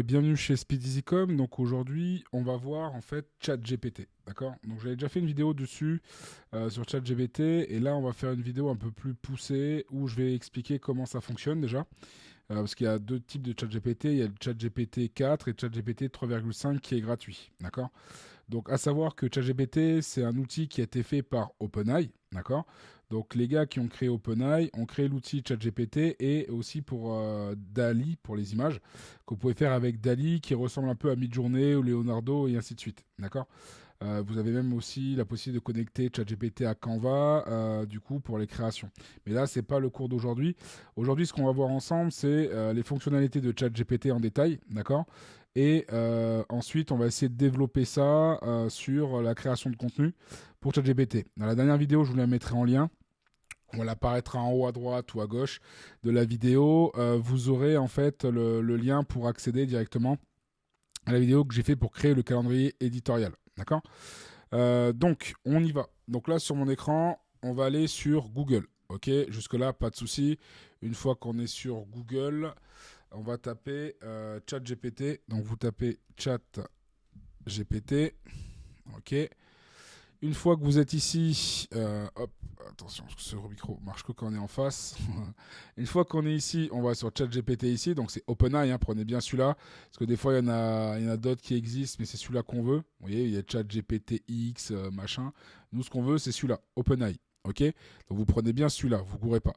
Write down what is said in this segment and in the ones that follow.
Bienvenue chez SpeedEasyCom. Donc aujourd'hui, on va voir en fait ChatGPT. D'accord. Donc j'avais déjà fait une vidéo dessus sur ChatGPT et là on va faire une vidéo un peu plus poussée où je vais expliquer comment ça fonctionne déjà. Parce qu'il y a deux types de ChatGPT. Il y a le ChatGPT 4 et ChatGPT 3,5 qui est gratuit. D'accord. Donc, à savoir que ChatGPT, c'est un outil qui a été fait par OpenAI, d'accord. Donc, les gars qui ont créé OpenAI ont créé l'outil ChatGPT et aussi pour DALI, pour les images, que vous pouvez faire avec DALI, qui ressemble un peu à Midjourney ou Leonardo et ainsi de suite, d'accord. Vous avez même aussi la possibilité de connecter ChatGPT à Canva, du coup, pour les créations. Mais là, c'est pas le cours d'aujourd'hui. Aujourd'hui, ce qu'on va voir ensemble, c'est les fonctionnalités de ChatGPT en détail, d'accord. Et ensuite, on va essayer de développer ça sur la création de contenu pour ChatGPT. Dans la dernière vidéo, je vous la mettrai en lien. Elle apparaîtra en haut à droite ou à gauche de la vidéo. Vous aurez en fait le lien pour accéder directement à la vidéo que j'ai fait pour créer le calendrier éditorial. D'accord. Donc, on y va. Donc là, sur mon écran, on va aller sur Google. Ok, jusque-là, pas de souci. Une fois qu'on est sur Google, on va taper ChatGPT. Donc, vous tapez ChatGPT. Ok. Une fois que vous êtes ici, hop, attention, ce micro marche que quand on est en face. Une fois qu'on est ici, on va sur ChatGPT ici, donc c'est OpenAI, hein, prenez bien celui-là, parce que des fois il y en a d'autres qui existent, mais c'est celui-là qu'on veut. Vous voyez, il y a ChatGPT X, machin. Nous, ce qu'on veut, c'est celui-là, OpenAI. Ok. Donc vous prenez bien celui-là, vous courez pas.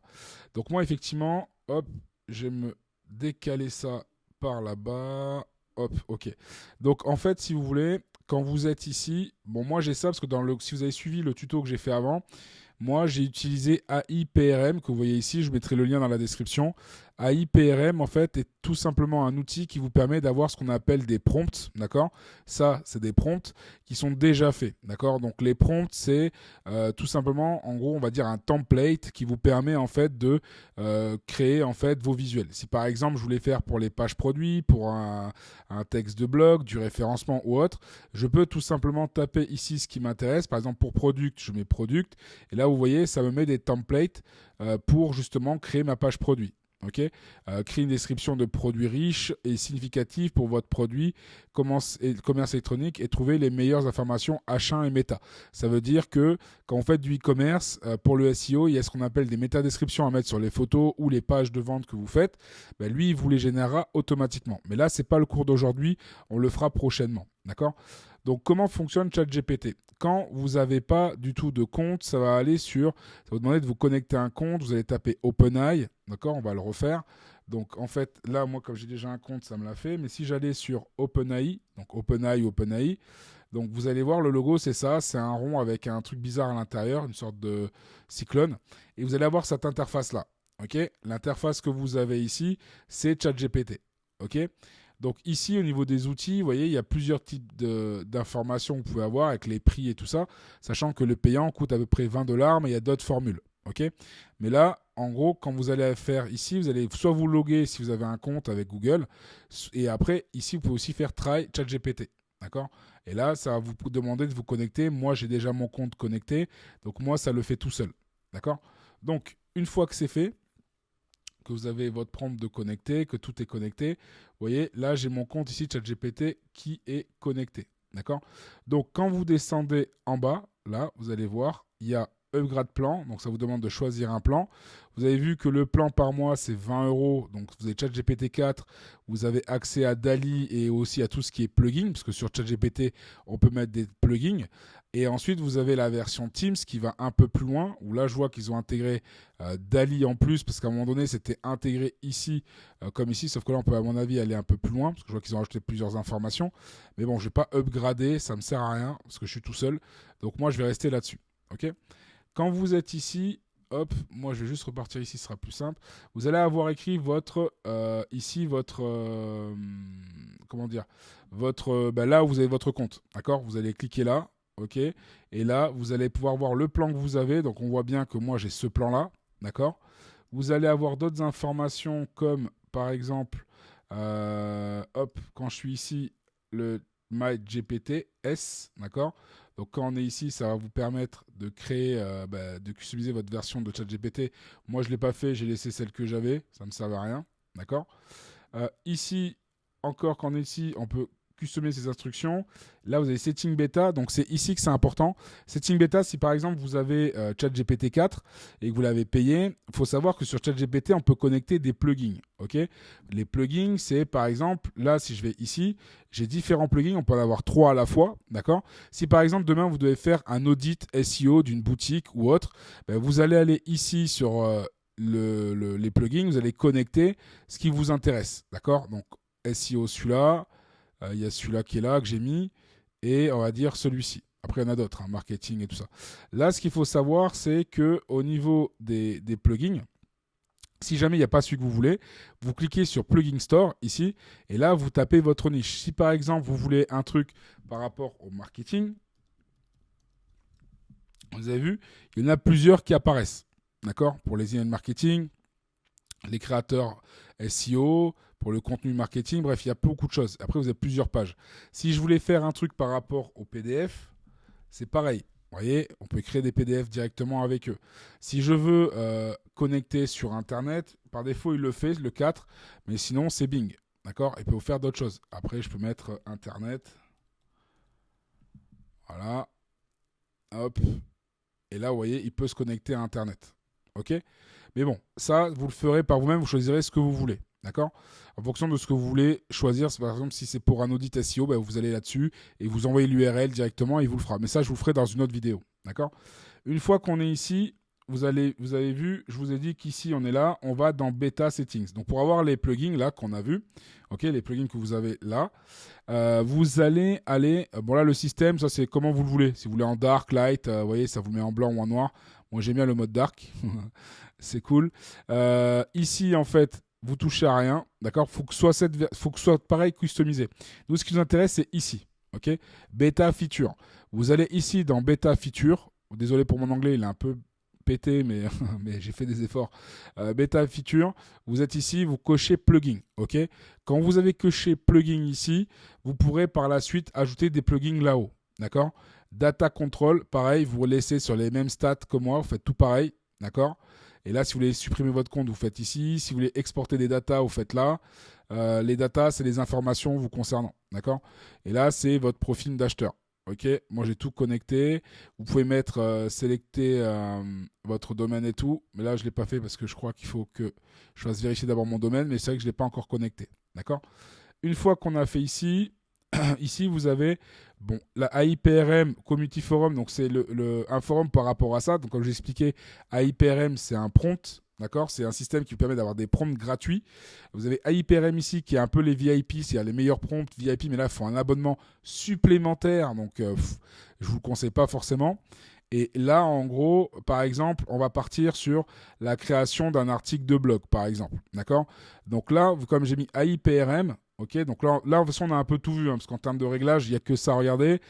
Donc moi, effectivement, hop, je vais me décaler ça par là-bas. Hop, ok. Donc en fait, si vous voulez, quand vous êtes ici, bon moi j'ai ça parce que si vous avez suivi le tuto que j'ai fait avant, moi j'ai utilisé AI PRM que vous voyez ici, je mettrai le lien dans la description. AI PRM en fait est tout simplement un outil qui vous permet d'avoir ce qu'on appelle des prompts, d'accord. Ça c'est des prompts qui sont déjà faits, d'accord. Donc les prompts c'est tout simplement en gros on va dire un template qui vous permet en fait de créer en fait vos visuels. Si par exemple je voulais faire pour les pages produits, pour un texte de blog, du référencement ou autre, je peux tout simplement taper ici ce qui m'intéresse. Par exemple, pour product, je mets product. Et là, vous voyez, ça me met des templates pour justement créer ma page produit. Ok. Créer une description de produit riche et significative pour votre produit, commerce électronique et trouver les meilleures informations H1 et méta. Ça veut dire que quand on fait du e-commerce, pour le SEO, il y a ce qu'on appelle des métadescriptions à mettre sur les photos ou les pages de vente que vous faites. Ben, lui, il vous les générera automatiquement. Mais là, c'est pas le cours d'aujourd'hui, on le fera prochainement. D'accord. Donc, comment fonctionne ChatGPT? Quand vous n'avez pas du tout de compte, ça va aller sur, ça va vous demander de vous connecter à un compte, vous allez taper OpenAI, d'accord, on va le refaire. Donc en fait, là, moi, comme j'ai déjà un compte, ça me l'a fait. Mais si j'allais sur OpenAI, donc OpenAI, donc vous allez voir le logo, c'est ça, c'est un rond avec un truc bizarre à l'intérieur, une sorte de cyclone. Et vous allez avoir cette interface-là, ok. L'interface que vous avez ici, c'est ChatGPT, ok. Donc ici, au niveau des outils, vous voyez, il y a plusieurs types d'informations que vous pouvez avoir avec les prix et tout ça, sachant que le payant coûte à peu près 20 dollars, mais il y a d'autres formules. Ok. Mais là, en gros, quand vous allez faire ici, vous allez soit vous loguer si vous avez un compte avec Google, et après, ici, vous pouvez aussi faire Try ChatGPT. D'accord. Et là, ça va vous demander de vous connecter. Moi, j'ai déjà mon compte connecté, donc moi, ça le fait tout seul. D'accord. Donc, une fois que c'est fait, que vous avez votre prompt de connecter, que tout est connecté. Vous voyez, là, j'ai mon compte ici, ChatGPT, qui est connecté. D'accord. Donc, quand vous descendez en bas, là, vous allez voir, il y a Upgrade plan. Donc, ça vous demande de choisir un plan. Vous avez vu que le plan par mois, c'est 20 euros. Donc, vous avez ChatGPT 4. Vous avez accès à Dali et aussi à tout ce qui est plugin, parce que sur ChatGPT, on peut mettre des plugins. Et ensuite, vous avez la version Teams qui va un peu plus loin, où là, je vois qu'ils ont intégré Dali en plus, parce qu'à un moment donné, c'était intégré ici, comme ici, sauf que là, on peut, à mon avis, aller un peu plus loin, parce que je vois qu'ils ont rajouté plusieurs informations. Mais bon, je ne vais pas upgrader, ça ne me sert à rien, parce que je suis tout seul. Donc moi, je vais rester là-dessus. Ok. Quand vous êtes ici, hop, moi, je vais juste repartir ici, ce sera plus simple. Vous allez avoir écrit ici, comment dire, là où vous avez votre compte. D'accord. Vous allez cliquer là. Ok. Et là, vous allez pouvoir voir le plan que vous avez. Donc, on voit bien que moi, j'ai ce plan-là. D'accord. Vous allez avoir d'autres informations comme, par exemple, hop, quand je suis ici, le MyGPT-S. D'accord. Donc, quand on est ici, ça va vous permettre de créer, de customiser votre version de ChatGPT. Moi, je ne l'ai pas fait. J'ai laissé celle que j'avais. Ça ne me servait à rien. D'accord. Ici, encore qu'on est ici, on peut customiser ces instructions. Là, vous avez Setting Beta, donc c'est ici que c'est important. Setting Beta, si par exemple vous avez ChatGPT 4 et que vous l'avez payé, il faut savoir que sur ChatGPT, on peut connecter des plugins. Okay, les plugins, c'est par exemple, là, si je vais ici, j'ai différents plugins, on peut en avoir 3 à la fois. D'accord. Si par exemple, demain, vous devez faire un audit SEO d'une boutique ou autre, ben, vous allez aller ici sur les plugins, vous allez connecter ce qui vous intéresse. D'accord. Donc, SEO, celui-là. Il y a celui-là qui est là, que j'ai mis, et on va dire celui-ci. Après, il y en a d'autres, hein, marketing et tout ça. Là, ce qu'il faut savoir, c'est qu'au niveau des plugins, si jamais il n'y a pas celui que vous voulez, vous cliquez sur Plugin Store, ici, et là, vous tapez votre niche. Si par exemple, vous voulez un truc par rapport au marketing, vous avez vu, il y en a plusieurs qui apparaissent. D'accord. Pour les emails marketing, les créateurs SEO, pour le contenu marketing, bref, il y a beaucoup de choses. Après, vous avez plusieurs pages. Si je voulais faire un truc par rapport au PDF, c'est pareil. Vous voyez, on peut créer des PDF directement avec eux. Si je veux connecter sur Internet, par défaut, il le fait, le 4, mais sinon, c'est Bing. D'accord. Il peut vous faire d'autres choses. Après, je peux mettre Internet. Voilà. Hop. Et là, vous voyez, il peut se connecter à Internet. OK ? Mais bon, ça, vous le ferez par vous-même, vous choisirez ce que vous voulez. D'accord ? En fonction de ce que vous voulez choisir, par exemple, si c'est pour un audit SEO, ben, vous allez là-dessus et vous envoyez l'URL directement et il vous le fera. Mais ça, je vous le ferai dans une autre vidéo. D'accord ? Une fois qu'on est ici, vous avez vu, je vous ai dit qu'ici, on est là, on va dans Beta Settings. Donc, pour avoir les plugins là qu'on a vus, okay, les plugins que vous avez là, vous allez aller... bon là, le système, ça c'est comment vous le voulez. Si vous voulez en dark, light, vous voyez, ça vous met en blanc ou en noir. Moi, j'aime bien le mode dark. C'est cool. Ici, en fait, vous touchez à rien, d'accord. Faut que ce soit pareil customisé. Nous, ce qui nous intéresse, c'est ici, ok. Beta feature. Vous allez ici dans Beta feature. Désolé pour mon anglais, il est un peu pété, mais j'ai fait des efforts. Beta feature. Vous êtes ici, vous cochez plugin, ok. Quand vous avez coché plugin ici, vous pourrez par la suite ajouter des plugins là-haut, d'accord. Data control, pareil, vous laissez sur les mêmes stats que moi, vous faites tout pareil, d'accord. Et là, si vous voulez supprimer votre compte, vous faites ici. Si vous voulez exporter des datas, vous faites là. Les datas, c'est les informations vous concernant. D'accord ? Et là, c'est votre profil d'acheteur. OK ? Moi, j'ai tout connecté. Vous pouvez mettre, sélecter votre domaine et tout. Mais là, je ne l'ai pas fait parce que je crois qu'il faut que je fasse vérifier d'abord mon domaine. Mais c'est vrai que je ne l'ai pas encore connecté. D'accord ? Une fois qu'on a fait ici, ici, vous avez la AIPRM Community Forum, donc c'est un forum par rapport à ça. Donc, comme j'ai expliqué, AIPRM, c'est un prompt, d'accord. C'est un système qui vous permet d'avoir des prompts gratuits. Vous avez AIPRM ici, qui est un peu les VIP, c'est les meilleurs prompts VIP, mais là, il faut un abonnement supplémentaire, donc je ne vous le conseille pas forcément. Et là, en gros, par exemple, on va partir sur la création d'un article de blog, par exemple, d'accord. Donc là, comme j'ai mis AIPRM, ok, donc là, de toute façon, on a un peu tout vu, hein, parce qu'en termes de réglage, il n'y a que ça à regarder.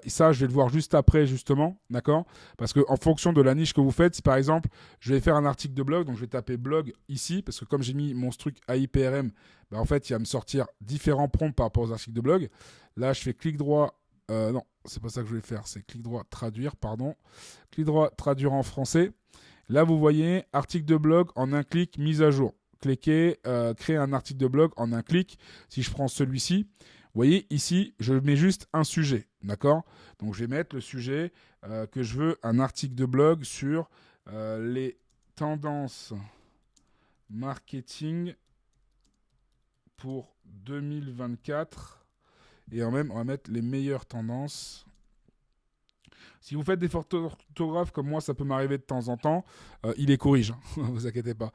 Et ça, je vais le voir juste après, justement, d'accord. Parce qu'en fonction de la niche que vous faites, si par exemple, je vais faire un article de blog, donc je vais taper blog ici, parce que comme j'ai mis mon truc AIPRM, en fait, il va me sortir différents prompts par rapport aux articles de blog. Là, je fais clic droit. Non, c'est pas ça que je voulais faire, c'est clic droit traduire, pardon. Clic droit traduire en français. Là, vous voyez, article de blog en un clic, mise à jour. Cliquez, créer un article de blog en un clic. Si je prends celui-ci, vous voyez, ici, je mets juste un sujet, d'accord. Donc, je vais mettre le sujet que je veux, un article de blog sur les tendances marketing pour 2024. Et en même, on va mettre les meilleures tendances. Si vous faites des fautes d'orthographe comme moi, ça peut m'arriver de temps en temps, il les corrige, hein, ne vous inquiétez pas.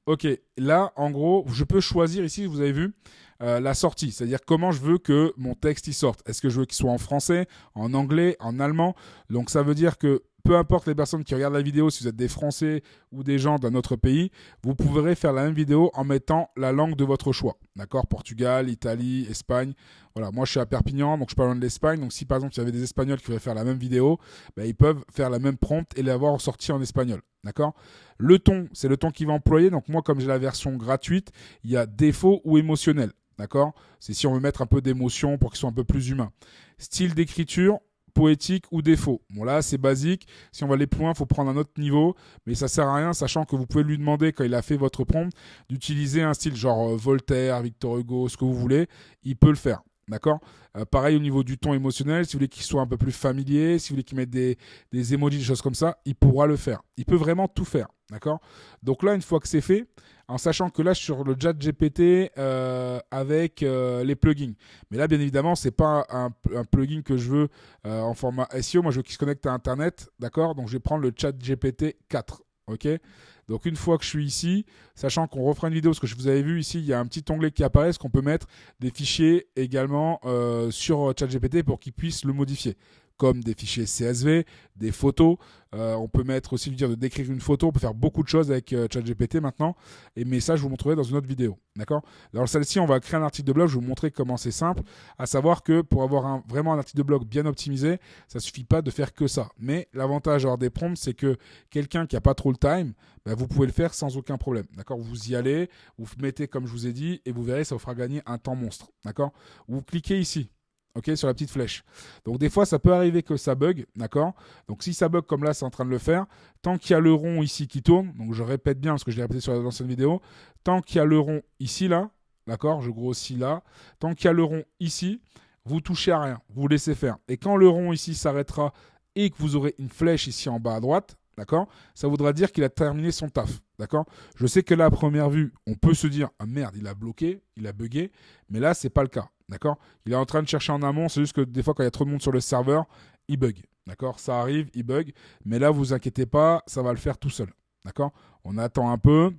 Ok, là, en gros, je peux choisir ici, vous avez vu, la sortie, c'est-à-dire comment je veux que mon texte y sorte. Est-ce que je veux qu'il soit en français, en anglais, en allemand? Donc ça veut dire que peu importe les personnes qui regardent la vidéo, si vous êtes des Français ou des gens d'un autre pays, vous pourrez faire la même vidéo en mettant la langue de votre choix. D'accord ? Portugal, Italie, Espagne. Voilà, moi je suis à Perpignan, donc je parle de l'Espagne. Donc si par exemple il y avait des Espagnols qui voudraient faire la même vidéo, ils peuvent faire la même prompt et l'avoir sorti en espagnol. D'accord ? Le ton, c'est le ton qu'il va employer. Donc moi, comme j'ai la version gratuite, il y a défaut ou émotionnel. D'accord ? C'est si on veut mettre un peu d'émotion pour qu'il soit un peu plus humain. Style d'écriture, poétique ou défaut. Bon là, c'est basique. Si on va aller plus loin, il faut prendre un autre niveau. Mais ça sert à rien, sachant que vous pouvez lui demander, quand il a fait votre prompt, d'utiliser un style genre Voltaire, Victor Hugo, ce que vous voulez. Il peut le faire. D'accord. Pareil au niveau du ton émotionnel, si vous voulez qu'il soit un peu plus familier, si vous voulez qu'il mette des emojis, des choses comme ça, il pourra le faire. Il peut vraiment tout faire. D'accord. Donc là, une fois que c'est fait, en sachant que là, je suis sur le chat GPT avec les plugins. Mais là, bien évidemment, c'est pas un plugin que je veux en format SEO. Moi, je veux qu'il se connecte à Internet. D'accord. Donc, je vais prendre le chat GPT 4. OK. Donc une fois que je suis ici, sachant qu'on refera une vidéo, parce que je vous avais vu ici, il y a un petit onglet qui apparaît, qu'on peut mettre des fichiers également sur ChatGPT pour qu'il puisse le modifier, comme des fichiers CSV, des photos. On peut mettre aussi lui dire de décrire une photo. On peut faire beaucoup de choses avec ChatGPT maintenant. Mais ça, je vous montrerai dans une autre vidéo. D'accord. Dans celle-ci, on va créer un article de blog. Je vais vous montrer comment c'est simple. À savoir que pour avoir vraiment un article de blog bien optimisé, ça ne suffit pas de faire que ça. Mais l'avantage d'avoir des prompts, c'est que quelqu'un qui n'a pas trop le time, vous pouvez le faire sans aucun problème. D'accord. Vous y allez, vous mettez comme je vous ai dit, et vous verrez, ça vous fera gagner un temps monstre. D'accord. Vous cliquez ici. OK, sur la petite flèche. Donc des fois, ça peut arriver que ça bug, d'accord. Donc si ça bug comme là, c'est en train de le faire. Tant qu'il y a le rond ici qui tourne, donc je répète bien parce que je l'ai répété sur l'ancienne vidéo. Tant qu'il y a le rond ici, là, d'accord, je grossis là. Tant qu'il y a le rond ici, vous touchez à rien, vous laissez faire. Et quand le rond ici s'arrêtera et que vous aurez une flèche ici en bas à droite, d'accord, ça voudra dire qu'il a terminé son taf, d'accord. Je sais que là, à première vue, on peut se dire ah merde, il a bloqué, il a bugué, mais là, c'est pas le cas. D'accord. Il est en train de chercher en amont. C'est juste que des fois, quand il y a trop de monde sur le serveur, il bug. D'accord. Ça arrive, il bug. Mais là, vous inquiétez pas, ça va le faire tout seul. D'accord. On attend un peu.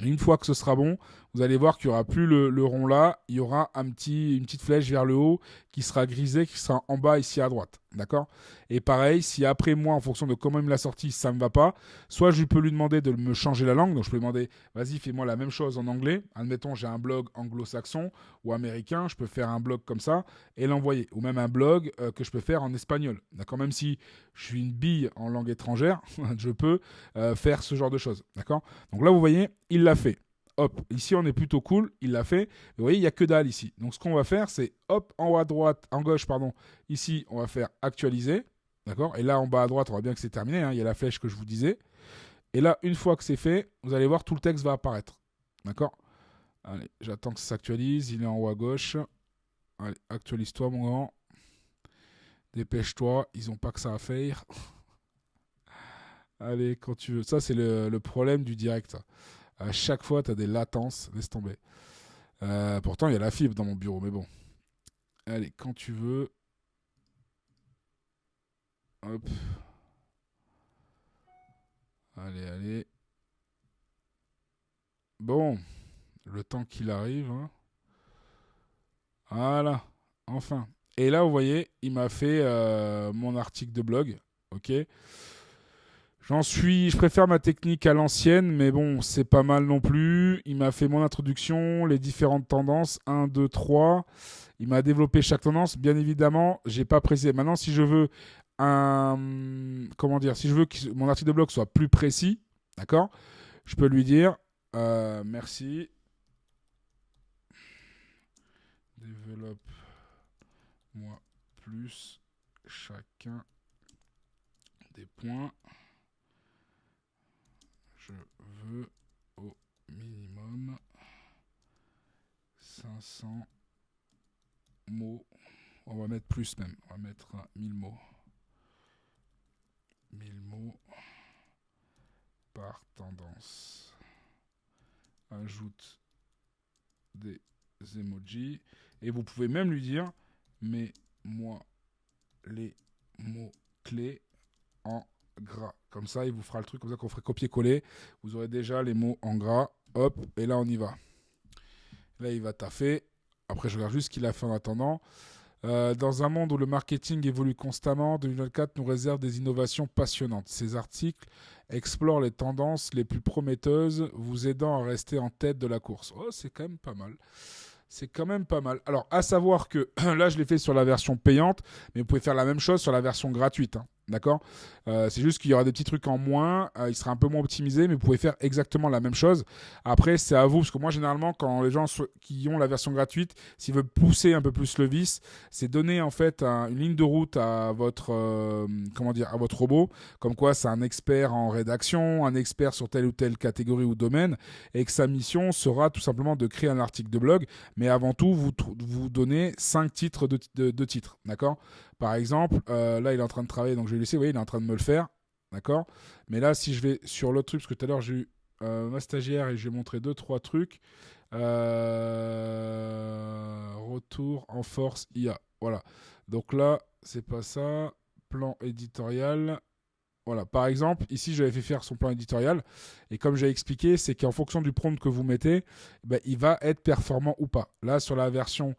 Une fois que ce sera bon, vous allez voir qu'il n'y aura plus le rond là. Il y aura une petite flèche vers le haut qui sera grisée, qui sera en bas ici à droite. D'accord. Et pareil, si après moi, en fonction de comment il me l'a sorti, ça ne me va pas, soit je peux lui demander de me changer la langue. Donc je peux lui demander, vas-y, fais-moi la même chose en anglais. Admettons, j'ai un blog anglo-saxon ou américain. Je peux faire un blog comme ça et l'envoyer. Ou même un blog que je peux faire en espagnol. D'accord. Même si je suis une bille en langue étrangère, je peux faire ce genre de choses. D'accord. Donc là, vous voyez, il l'a fait. Hop, ici on est plutôt cool, il l'a fait. Vous voyez, il n'y a que dalle ici. Donc ce qu'on va faire, c'est hop, en haut à droite, en gauche, pardon, ici, on va faire actualiser. D'accord. Et là, en bas à droite, on voit bien que c'est terminé. Hein, il y a la flèche que je vous disais. Et là, une fois que c'est fait, vous allez voir, tout le texte va apparaître. D'accord. Allez, j'attends que ça s'actualise. Il est en haut à gauche. Allez, actualise-toi, mon grand. Dépêche-toi, ils n'ont pas que ça à faire. Allez, quand tu veux. Ça, c'est le problème du direct. À chaque fois, tu as des latences. Laisse tomber. Pourtant, il y a la fibre dans mon bureau, mais bon. Allez, quand tu veux. Hop. Allez, allez. Bon. Le temps qu'il arrive. Hein. Voilà. Enfin. Et là, vous voyez, il m'a fait mon article de blog. OK. Je préfère ma technique à l'ancienne, mais bon, c'est pas mal non plus. Il m'a fait mon introduction, les différentes tendances, 1, 2, 3. Il m'a développé chaque tendance. Bien évidemment, j'ai pas précisé. Maintenant, si je veux si je veux que mon article de blog soit plus précis, d'accord, je peux lui dire merci. Développe-moi plus chacun des points. Je veux au minimum 500 mots. On va mettre plus même. On va mettre 1000 mots. 1000 mots par tendance. Ajoute des emojis. Et vous pouvez même lui dire, mets-moi les mots clés en gras. Comme ça, il vous fera le truc comme ça qu'on ferait copier-coller. Vous aurez déjà les mots en gras. Hop, et là, on y va. Là, il va taffer. Après, je regarde juste ce qu'il a fait en attendant. Dans un monde où le marketing évolue constamment, 2024 nous réserve des innovations passionnantes. Ces articles explorent les tendances les plus prometteuses, vous aidant à rester en tête de la course. Oh, c'est quand même pas mal. C'est quand même pas mal. Alors, à savoir que là, je l'ai fait sur la version payante, mais vous pouvez faire la même chose sur la version gratuite. Hein. D'accord. C'est juste qu'il y aura des petits trucs en moins, il sera un peu moins optimisé, mais vous pouvez faire exactement la même chose. Après, c'est à vous, parce que moi, généralement, quand les gens qui ont la version gratuite, s'ils veulent pousser un peu plus le vice, c'est donner en fait une ligne de route à votre, comment dire, à votre robot, comme quoi c'est un expert en rédaction, un expert sur telle ou telle catégorie ou domaine, et que sa mission sera tout simplement de créer un article de blog, mais avant tout, vous donnez 5 titres de titres, d'accord. Par exemple, là, il est en train de travailler, donc je vais laisser, vous voyez, il est en train de me le faire, d'accord. Mais là, si je vais sur l'autre truc, parce que tout à l'heure, j'ai eu ma stagiaire et je lui ai montré 2-3 trucs. Retour en force IA. Voilà. Donc là, c'est pas ça. Plan éditorial. Voilà, par exemple, ici j'avais fait faire son plan éditorial et comme j'ai expliqué, c'est qu'en fonction du prompt que vous mettez, ben, il va être performant ou pas. Là, sur la version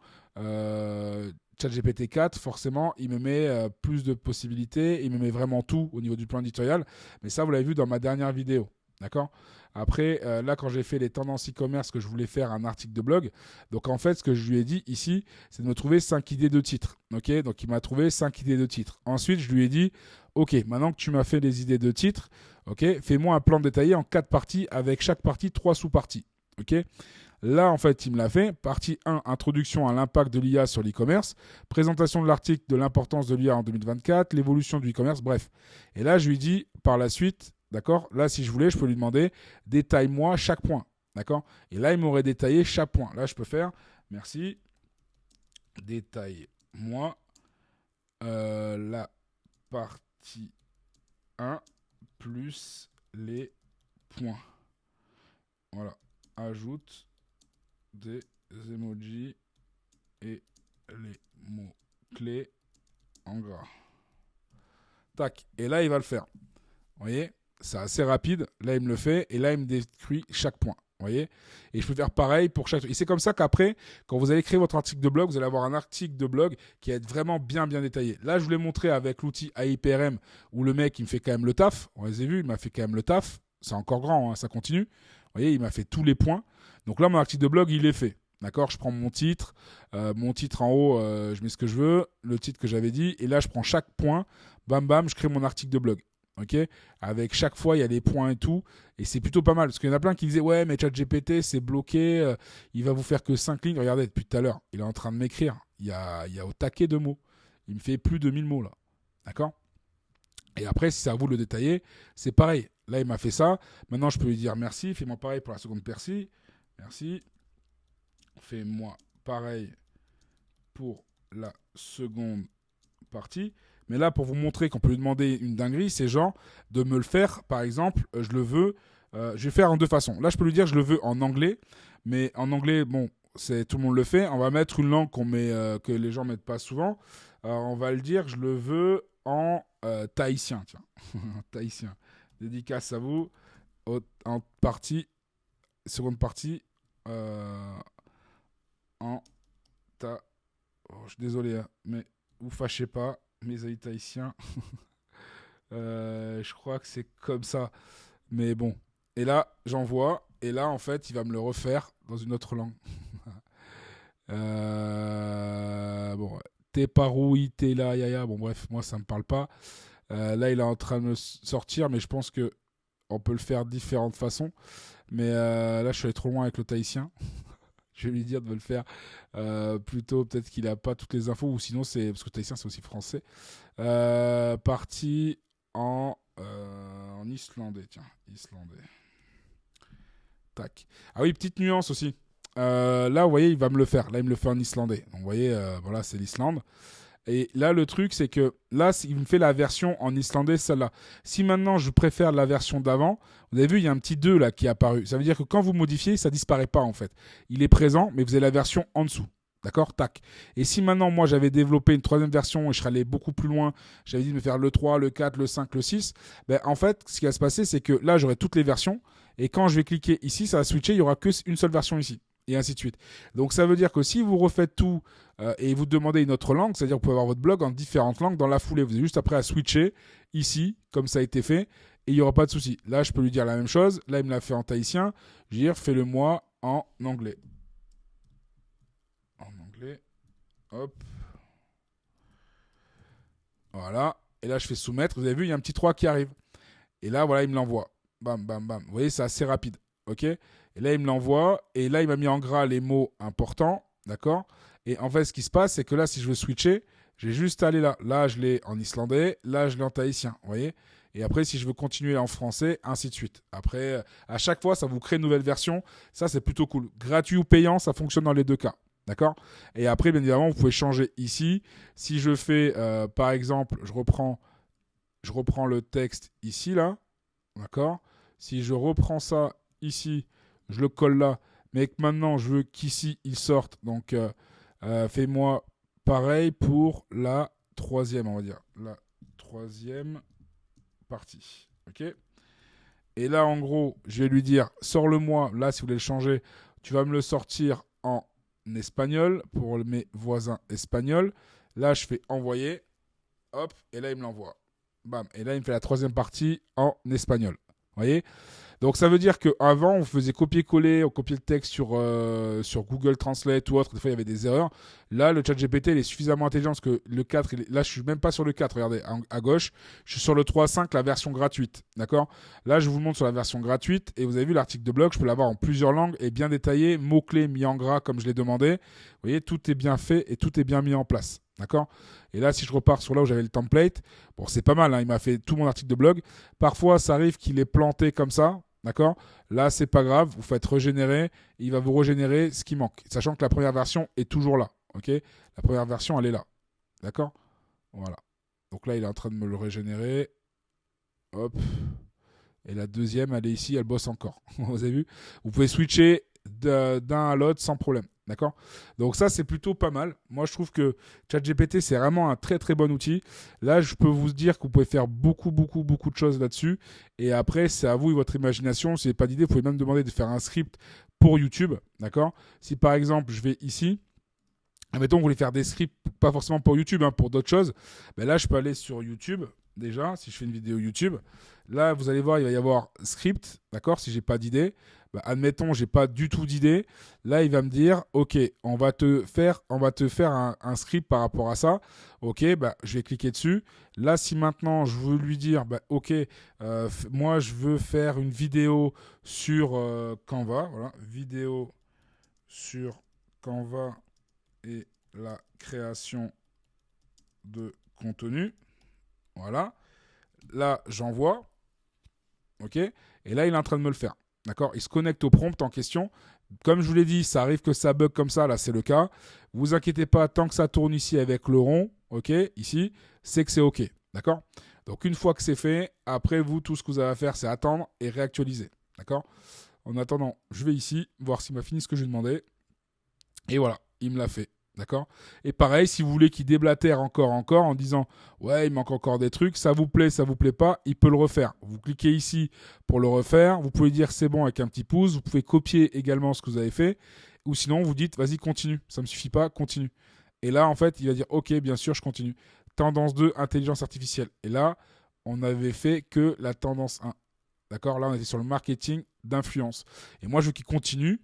ChatGPT 4, forcément, il me met plus de possibilités, il me met vraiment tout au niveau du plan éditorial, mais ça, vous l'avez vu dans ma dernière vidéo. D'accord. Après, là, quand j'ai fait les tendances e-commerce, que je voulais faire un article de blog, donc en fait, ce que je lui ai dit ici, c'est de me trouver 5 idées de titres. Ok, donc il m'a trouvé 5 idées de titres. Ensuite, je lui ai dit, ok, maintenant que tu m'as fait les idées de titres, ok, fais-moi un plan détaillé en 4 parties avec chaque partie 3 sous-parties. Ok. Là, en fait, il me l'a fait. Partie 1, introduction à l'impact de l'IA sur l'e-commerce. Présentation de l'article de l'importance de l'IA en 2024. L'évolution du e-commerce, bref. Et là, je lui dis par la suite, d'accord, là, si je voulais, je peux lui demander, détaille-moi chaque point. D'accord. Et là, il m'aurait détaillé chaque point. Là, je peux faire, merci, détaille-moi la partie 1 plus les points. Voilà. Ajoute des emojis et les mots-clés en gras. Tac. Et là, il va le faire. Vous voyez, c'est assez rapide. Là, il me le fait. Et là, il me décrit chaque point. Vous voyez. Et je peux faire pareil pour chaque truc. Et c'est comme ça qu'après, quand vous allez créer votre article de blog, vous allez avoir un article de blog qui va être vraiment bien détaillé. Là, je vous l'ai montré avec l'outil AIPRM où le mec, il me fait quand même le taf. On les a vus, il m'a fait quand même le taf. C'est encore grand, hein, ça continue. Vous voyez, il m'a fait tous les points. Donc là, mon article de blog, il est fait. D'accord, je prends mon titre en haut, je mets ce que je veux, le titre que j'avais dit, et là je prends chaque point, bam bam, je crée mon article de blog. Ok, avec chaque fois il y a les points et tout, et c'est plutôt pas mal parce qu'il y en a plein qui disaient ouais mais ChatGPT c'est bloqué, il va vous faire que 5 lignes. Regardez depuis tout à l'heure, il est en train de m'écrire, il y a au taquet de mots, il me fait plus de 1000 mots là, d'accord. Et après si c'est à vous de le détailler, c'est pareil. Là il m'a fait ça, maintenant je peux lui dire merci, fais-moi pareil pour la seconde partie, merci, fais-moi pareil pour la seconde partie. Mais là, pour vous montrer qu'on peut lui demander une dinguerie, c'est genre de me le faire, par exemple, je le veux, je vais faire en deux façons. Là, je peux lui dire je le veux en anglais, mais en anglais, bon, tout le monde le fait. On va mettre une langue que les gens mettent pas souvent. On va le dire, je le veux en tahitien, tiens, tahitien. Dédicace à vous. En partie, seconde partie, en ta. Oh, je suis désolé, hein, mais vous fâchez pas, mes amis tahitiens. Je crois que c'est comme ça. Mais bon. Et là, j'envoie. Et là, en fait, il va me le refaire dans une autre langue. Bon. T'es parouille, t'es là, yaya. Bon, bref, moi, ça me parle pas. Là, il est en train de me sortir, mais je pense que on peut le faire de différentes façons. Mais là, je suis allé trop loin avec le tahitien. Je vais lui dire de me le faire plutôt. Peut-être qu'il n'a pas toutes les infos, ou sinon, c'est parce que le tahitien, c'est aussi français. Parti en islandais, tiens, islandais. Tac. Ah oui, petite nuance aussi. Là, vous voyez, il va me le faire. Là, il me le fait en islandais. Donc, vous voyez, voilà, c'est l'Islande. Et là, le truc, c'est que là, il me fait la version en islandais, celle-là. Si maintenant, je préfère la version d'avant, vous avez vu, il y a un petit 2 là qui est apparu. Ça veut dire que quand vous modifiez, ça disparaît pas, en fait. Il est présent, mais vous avez la version en dessous. D'accord. Tac. Et si maintenant, moi, j'avais développé une troisième version et je serais allé beaucoup plus loin, j'avais dit de me faire le 3, le 4, le 5, le 6, ben, en fait, ce qui va se passer, c'est que là, j'aurai toutes les versions. Et quand je vais cliquer ici, ça va switcher, il n'y aura qu'une seule version ici. Et ainsi de suite. Donc, ça veut dire que si vous refaites tout et vous demandez une autre langue, c'est-à-dire que vous pouvez avoir votre blog en différentes langues dans la foulée. Vous avez juste après à switcher ici, comme ça a été fait, et il n'y aura pas de souci. Là, je peux lui dire la même chose. Là, il me l'a fait en tahitien. Je vais dire, fais-le moi en anglais. En anglais. Hop. Voilà. Et là, je fais soumettre. Vous avez vu, il y a un petit 3 qui arrive. Et là, voilà, il me l'envoie. Bam, bam, bam. Vous voyez, c'est assez rapide. OK? Et là, il me l'envoie. Et là, il m'a mis en gras les mots importants. D'accord? Et en fait, ce qui se passe, c'est que là, si je veux switcher, j'ai juste à aller là. Là, je l'ai en islandais. Là, je l'ai en tahitien. Vous voyez? Et après, si je veux continuer en français, ainsi de suite. Après, à chaque fois, ça vous crée une nouvelle version. Ça, c'est plutôt cool. Gratuit ou payant, ça fonctionne dans les deux cas. D'accord? Et après, bien évidemment, vous pouvez changer ici. Si je fais, par exemple, je reprends le texte ici, là. D'accord? Si je reprends ça ici, je le colle là. Mais que maintenant, je veux qu'ici, il sorte. Donc, fais-moi pareil pour la troisième, on va dire. La troisième partie. OK? Et là, en gros, je vais lui dire, sors-le-moi. Là, si vous voulez le changer, tu vas me le sortir en espagnol pour mes voisins espagnols. Là, je fais envoyer. Hop, et là, il me l'envoie. Bam. Et là, il me fait la troisième partie en espagnol. Vous voyez? Donc, ça veut dire qu'avant, on faisait copier-coller, on copiait le texte sur Google Translate ou autre. Des fois, il y avait des erreurs. Là, le chat GPT, il est suffisamment intelligent parce que le 4, là, je suis même pas sur le 4. Regardez, à gauche, je suis sur le 3.5, la version gratuite. D'accord? Là, je vous montre sur la version gratuite. Et vous avez vu l'article de blog, je peux l'avoir en plusieurs langues et bien détaillé, mots-clés mis en gras comme je l'ai demandé. Vous voyez, tout est bien fait et tout est bien mis en place. D'accord? Et là, si je repars sur là où j'avais le template, bon, c'est pas mal, hein, il m'a fait tout mon article de blog. Parfois, ça arrive qu'il est planté comme ça. D'accord? Là, c'est pas grave, vous faites régénérer, et il va vous régénérer ce qui manque, sachant que la première version est toujours là. OK? La première version, elle est là. D'accord? Voilà. Donc là, il est en train de me le régénérer. Hop. Et la deuxième, elle est ici, elle bosse encore. Vous avez vu? Vous pouvez switcher d'un à l'autre sans problème. D'accord? Donc ça, c'est plutôt pas mal. Moi, je trouve que ChatGPT, c'est vraiment un très très bon outil. Là, je peux vous dire que vous pouvez faire beaucoup de choses là-dessus. Et après, c'est à vous et votre imagination. Si vous n'avez pas d'idée, vous pouvez même demander de faire un script pour YouTube. D'accord? Si par exemple, je vais ici, admettons, vous voulez faire des scripts, pas forcément pour YouTube, hein, pour d'autres choses, ben là, je peux aller sur YouTube. Déjà, si je fais une vidéo YouTube, là, vous allez voir, il va y avoir script, d'accord, si j'ai pas d'idée. Bah, admettons, j'ai pas du tout d'idée. Là, il va me dire, ok, on va te faire un script par rapport à ça. Ok, bah, je vais cliquer dessus. Là, si maintenant je veux lui dire, bah, ok, moi je veux faire une vidéo sur Canva, voilà, vidéo sur Canva et la création de contenu. Voilà. Là, j'envoie. OK? Et là, il est en train de me le faire. D'accord? Il se connecte au prompt en question. Comme je vous l'ai dit, ça arrive que ça bug comme ça. Là, c'est le cas. Vous inquiétez pas, tant que ça tourne ici avec le rond, OK? Ici, c'est que c'est OK. D'accord? Donc, une fois que c'est fait, après, vous, tout ce que vous avez à faire, c'est attendre et réactualiser. D'accord? En attendant, je vais ici, voir s'il m'a fini ce que je lui demandais. Et voilà, il me l'a fait. D'accord? Et pareil, si vous voulez qu'il déblatère encore en disant ouais, il manque encore des trucs, ça vous plaît pas, il peut le refaire. Vous cliquez ici pour le refaire, vous pouvez dire c'est bon avec un petit pouce, vous pouvez copier également ce que vous avez fait, ou sinon vous dites vas-y continue, ça me suffit pas, continue. Et là en fait, il va dire ok, bien sûr, je continue. Tendance 2, intelligence artificielle. Et là, on n'avait fait que la tendance 1. D'accord? Là, on était sur le marketing d'influence. Et moi, je veux qu'il continue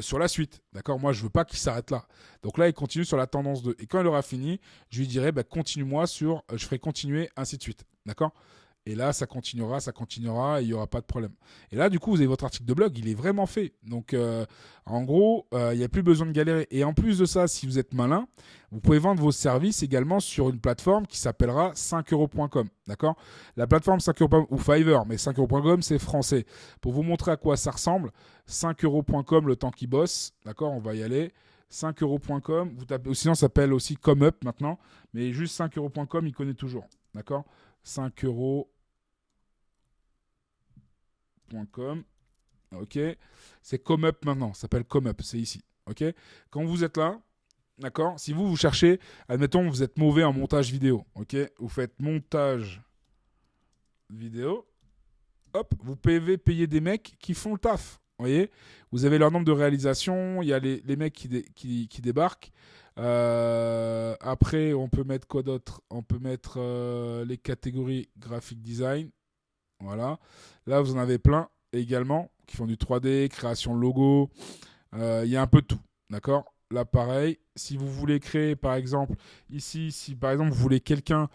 sur la suite. D'accord? Moi, je veux pas qu'il s'arrête là. Donc là, il continue sur la tendance 2. Et quand il aura fini, je lui dirai, bah, continue-moi sur, je ferai continuer, ainsi de suite. D'accord? Et là, ça continuera, et il n'y aura pas de problème. Et là, du coup, vous avez votre article de blog, il est vraiment fait. Donc, en gros, il n'y a plus besoin de galérer. Et en plus de ça, si vous êtes malin, vous pouvez vendre vos services également sur une plateforme qui s'appellera 5euros.com. D'accord? La plateforme 5euros.com ou Fiverr, mais 5euros.com, c'est français. Pour vous montrer à quoi ça ressemble, 5euros.com, le temps qui bosse. D'accord? On va y aller. 5euros.com, vous tapez, sinon ça s'appelle aussi ComeUp maintenant, mais juste 5euros.com, il connaît toujours. D'accord? 5euros. .com. Ok, c'est ComeUp maintenant, ça s'appelle ComeUp, c'est ici. Ok, quand vous êtes là, d'accord, si vous cherchez, admettons vous êtes mauvais en montage vidéo, ok, vous faites montage vidéo, hop, vous pouvez payer des mecs qui font le taf. Vous voyez, vous avez leur nombre de réalisations, il y a les mecs qui débarquent. Après, on peut mettre quoi d'autre? On peut mettre les catégories graphic design. Voilà. Là, vous en avez plein également qui font du 3D, création de logo. Il y a un peu de tout. D'accord? là pareil. Si vous voulez créer, par exemple, ici, si par exemple vous voulez quelqu'un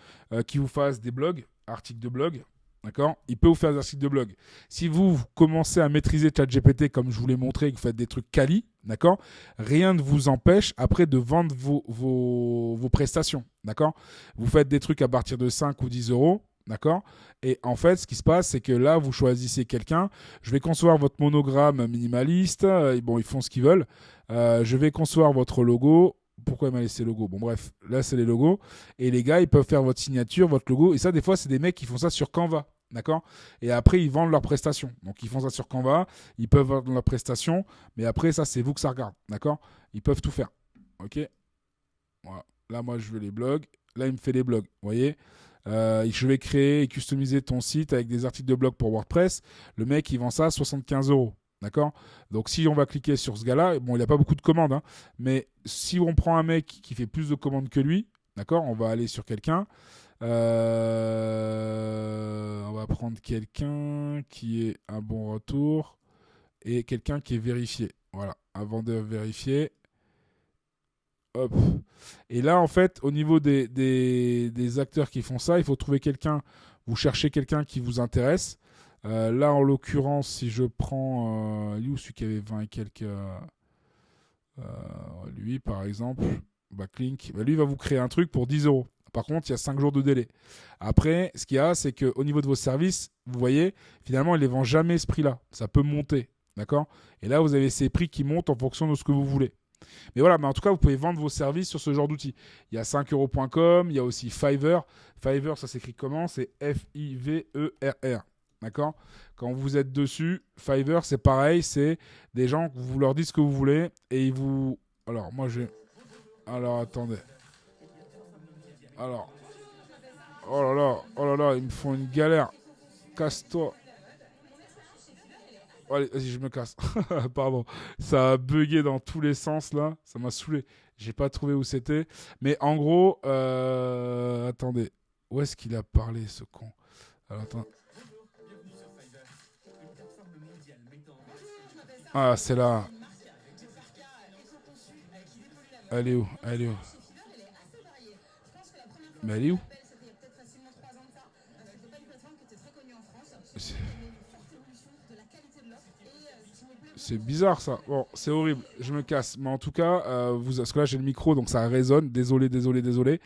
qui vous fasse des blogs, articles de blog, d'accord, il peut vous faire des articles de blog. Si vous commencez à maîtriser ChatGPT comme je vous l'ai montré, que vous faites des trucs quali, d'accord, rien ne vous empêche après de vendre vos prestations, d'accord. Vous faites des trucs à partir de 5 ou 10 euros. D'accord. Et en fait, ce qui se passe, c'est que là, vous choisissez quelqu'un. Je vais concevoir votre monogramme minimaliste. Et bon, ils font ce qu'ils veulent. Je vais concevoir votre logo. Pourquoi il m'a laissé logo? Bon, bref, là, c'est les logos. Et les gars, ils peuvent faire votre signature, votre logo. Et ça, des fois, c'est des mecs qui font ça sur Canva. D'accord. Et après, ils vendent leurs prestations. Donc, ils font ça sur Canva. Ils peuvent vendre leurs prestations. Mais après, ça, c'est vous que ça regarde. D'accord. Ils peuvent tout faire. OK. Voilà. Là, moi, je veux les blogs. Là, il me fait les blogs. Vous voyez. Je vais créer et customiser ton site avec des articles de blog pour WordPress. Le mec, il vend ça à 75 euros. D'accord. Donc, si on va cliquer sur ce gars-là, bon, il n'a pas beaucoup de commandes, hein, mais si on prend un mec qui fait plus de commandes que lui, d'accord, on va aller sur quelqu'un. On va prendre quelqu'un qui est un bon retour et quelqu'un qui est vérifié. Voilà, un vendeur vérifié. Hop. Et là, en fait, au niveau des acteurs qui font ça, il faut trouver quelqu'un. Vous cherchez quelqu'un qui vous intéresse. Là, en l'occurrence, si je prends lui ou celui qui avait 20 et quelques, lui par exemple, Backlink, bah, lui va vous créer un truc pour 10 euros. Par contre, il y a 5 jours de délai. Après, ce qu'il y a, c'est qu'au niveau de vos services, vous voyez, finalement, il ne les vend jamais ce prix-là. Ça peut monter. D'accord. Et là, vous avez ces prix qui montent en fonction de ce que vous voulez. Mais voilà, mais en tout cas, vous pouvez vendre vos services sur ce genre d'outils. Il y a 5euros.com, il y a aussi Fiverr. Fiverr, ça s'écrit comment? C'est Fiverr. D'accord. Quand vous êtes dessus, Fiverr, c'est pareil. C'est des gens que vous leur dites ce que vous voulez et ils vous. Alors, moi, j'ai. Alors, attendez. Alors. Oh là là, ils me font une galère. Casse-toi. Allez, vas-y, je me casse. Pardon. Ça a bugué dans tous les sens là. Ça m'a saoulé. J'ai pas trouvé où c'était. Mais en gros, attendez. Où est-ce qu'il a parlé ce con? Alors, attends. Ah, c'est là. Elle est où? Elle est où? Mais elle est où? C'est c'est bizarre ça. Bon, c'est horrible. Je me casse. Mais en tout cas, parce que là j'ai le micro, donc ça résonne. Désolé, désolé, désolé.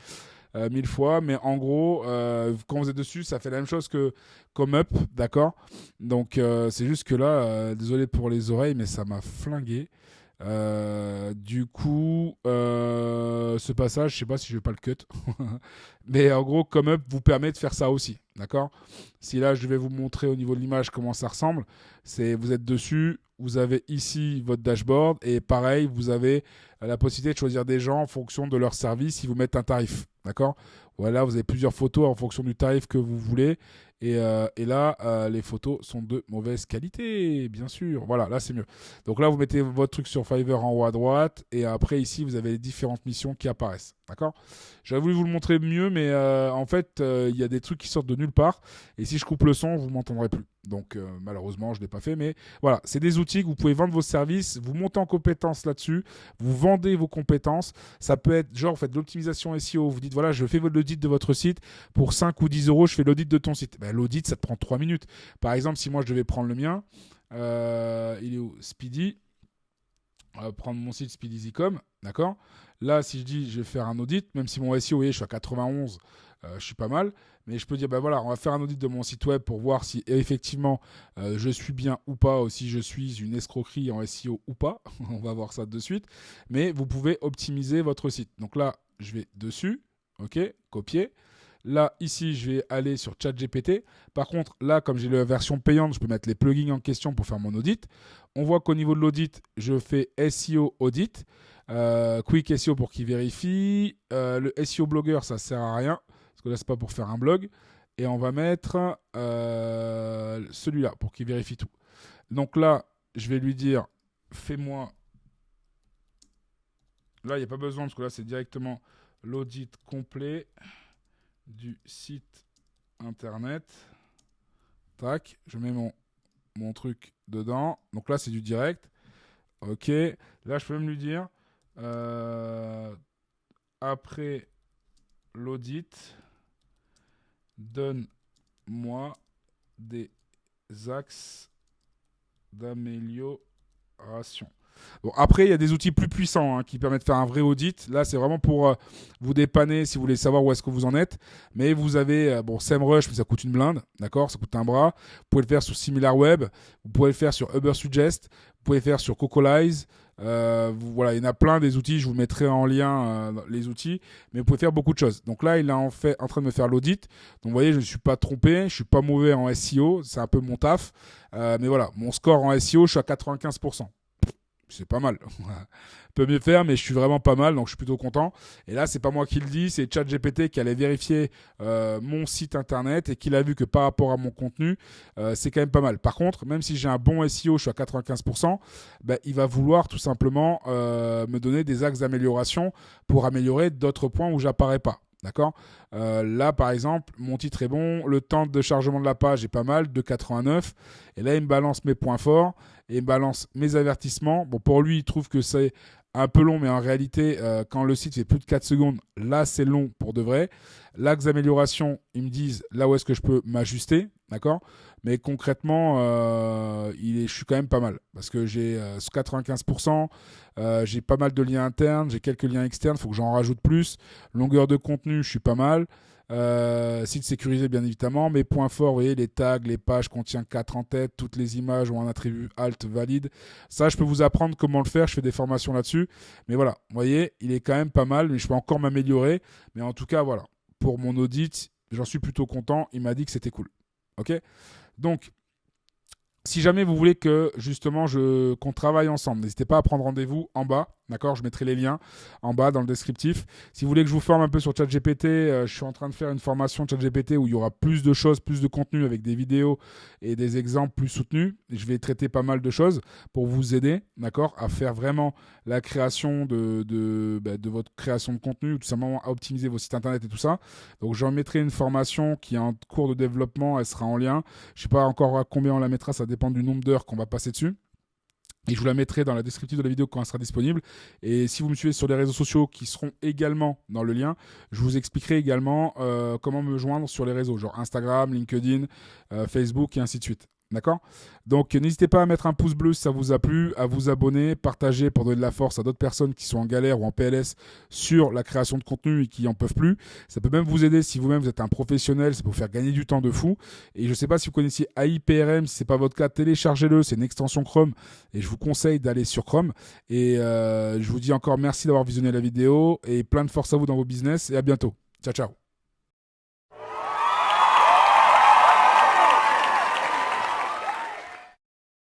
1000 fois. Mais en gros, quand vous êtes dessus, ça fait la même chose que comme up, d'accord. Donc c'est juste que là, désolé pour les oreilles, mais ça m'a flingué. Du coup, ce passage, je sais pas si je vais pas le cut. Mais en gros, comme up vous permet de faire ça aussi. D'accord. Si là, je vais vous montrer au niveau de l'image comment ça ressemble, c'est vous êtes dessus, vous avez ici votre dashboard et pareil, vous avez la possibilité de choisir des gens en fonction de leur service, ils vous mettent un tarif. D'accord. Voilà, vous avez plusieurs photos en fonction du tarif que vous voulez. Et là, les photos sont de mauvaise qualité, bien sûr. Voilà, là c'est mieux. Donc là, vous mettez votre truc sur Fiverr en haut à droite. Et après, ici, vous avez les différentes missions qui apparaissent. D'accord. J'aurais voulu vous le montrer mieux, mais en fait, il y a des trucs qui sortent de nulle part. Et si je coupe le son, vous ne m'entendrez plus. Donc malheureusement, je ne l'ai pas fait. Mais voilà, c'est des outils que vous pouvez vendre vos services. Vous montez en compétences là-dessus. Vous vendez vos compétences. Ça peut être genre, vous faites de l'optimisation SEO. Vous dites, voilà, je fais l'audit de votre site. Pour 5 ou 10 euros, je fais l'audit de ton site. Ben, l'audit, ça te prend 3 minutes. Par exemple, si moi, je devais prendre le mien, il est où? Speedy. On va prendre mon site SpeedyZcom, d'accord. Là, si je dis je vais faire un audit, même si mon SEO, vous voyez, je suis à 91, je suis pas mal, mais je peux dire, ben voilà, on va faire un audit de mon site web pour voir si effectivement je suis bien ou pas, ou si je suis une escroquerie en SEO ou pas. On va voir ça de suite. Mais vous pouvez optimiser votre site. Donc là, je vais dessus, ok, copier. Là, ici, je vais aller sur ChatGPT. Par contre, là, comme j'ai la version payante, je peux mettre les plugins en question pour faire mon audit. On voit qu'au niveau de l'audit, je fais SEO audit. Quick SEO pour qu'il vérifie. Le SEO blogueur, ça sert à rien. Parce que là, c'est pas pour faire un blog. Et on va mettre celui-là pour qu'il vérifie tout. Donc là, je vais lui dire, fais-moi... Là, il n'y a pas besoin parce que là, c'est directement l'audit complet du site internet. Tac, je mets mon truc dedans. Donc là, c'est du direct. Ok. Là, je peux même lui dire Après l'audit, donne-moi des axes d'amélioration. Bon, après, il y a des outils plus puissants qui permettent de faire un vrai audit. Là, c'est vraiment pour vous dépanner si vous voulez savoir où est-ce que vous en êtes. Mais vous avez, SEMrush, mais ça coûte une blinde, d'accord? Ça coûte un bras. Vous pouvez le faire sur SimilarWeb. Vous pouvez le faire sur Ubersuggest. Vous pouvez le faire sur Cocolize. Voilà, il y en a plein des outils. Je vous mettrai en lien les outils. Mais vous pouvez faire beaucoup de choses. Donc là, il est en train de me faire l'audit. Donc vous voyez, je ne suis pas trompé. Je ne suis pas mauvais en SEO. C'est un peu mon taf. Mais voilà, mon score en SEO, je suis à 95%. C'est pas mal. Peut mieux faire, mais je suis vraiment pas mal, donc je suis plutôt content. Et là, c'est pas moi qui le dis, c'est ChatGPT qui allait vérifier mon site internet et qui a vu que par rapport à mon contenu, c'est quand même pas mal. Par contre, même si j'ai un bon SEO, je suis à 95%, il va vouloir tout simplement me donner des axes d'amélioration pour améliorer d'autres points où j'apparais pas. D'accord. Là, par exemple, mon titre est bon, le temps de chargement de la page est pas mal, 2,89. Et là, il me balance mes points forts et il me balance mes avertissements. Bon, pour lui, il trouve que c'est un peu long, mais en réalité, quand le site fait plus de 4 secondes, là, c'est long pour de vrai. L'axe d'amélioration, ils me disent là où est-ce que je peux m'ajuster, d'accord. Mais concrètement, je suis quand même pas mal parce que j'ai 95%, j'ai pas mal de liens internes, j'ai quelques liens externes, il faut que j'en rajoute plus. Longueur de contenu, je suis pas mal. Site sécurisé, bien évidemment. Mes points forts, vous voyez, les tags, les pages contiennent 4 en tête, toutes les images ont un attribut alt valide. Ça, je peux vous apprendre comment le faire, je fais des formations là-dessus. Mais voilà, vous voyez, il est quand même pas mal, mais je peux encore m'améliorer. Mais en tout cas, voilà, pour mon audit, j'en suis plutôt content. Il m'a dit que c'était cool. Ok. Donc, si jamais vous voulez que justement qu'on travaille ensemble, n'hésitez pas à prendre rendez-vous en bas, d'accord? Je mettrai les liens en bas dans le descriptif. Si vous voulez que je vous forme un peu sur ChatGPT, je suis en train de faire une formation ChatGPT où il y aura plus de choses, plus de contenu avec des vidéos et des exemples plus soutenus. Et je vais traiter pas mal de choses pour vous aider, d'accord, à faire vraiment la création de votre création de contenu ou tout simplement à optimiser vos sites internet et tout ça. Donc j'en mettrai une formation qui est en cours de développement, elle sera en lien. Je ne sais pas encore à combien on la mettra, ça dépend du nombre d'heures qu'on va passer dessus. Et je vous la mettrai dans la descriptive de la vidéo quand elle sera disponible. Et si vous me suivez sur les réseaux sociaux qui seront également dans le lien, je vous expliquerai également comment me joindre sur les réseaux, genre Instagram, LinkedIn, Facebook et ainsi de suite. D'accord? Donc n'hésitez pas à mettre un pouce bleu si ça vous a plu, à vous abonner, partager pour donner de la force à d'autres personnes qui sont en galère ou en PLS sur la création de contenu et qui en peuvent plus. Ça peut même vous aider si vous-même vous êtes un professionnel, ça peut vous faire gagner du temps de fou. Et je ne sais pas si vous connaissiez AIPRM, si ce n'est pas votre cas, téléchargez-le, c'est une extension Chrome et je vous conseille d'aller sur Chrome. Et je vous dis encore merci d'avoir visionné la vidéo et plein de force à vous dans vos business et à bientôt. Ciao, ciao.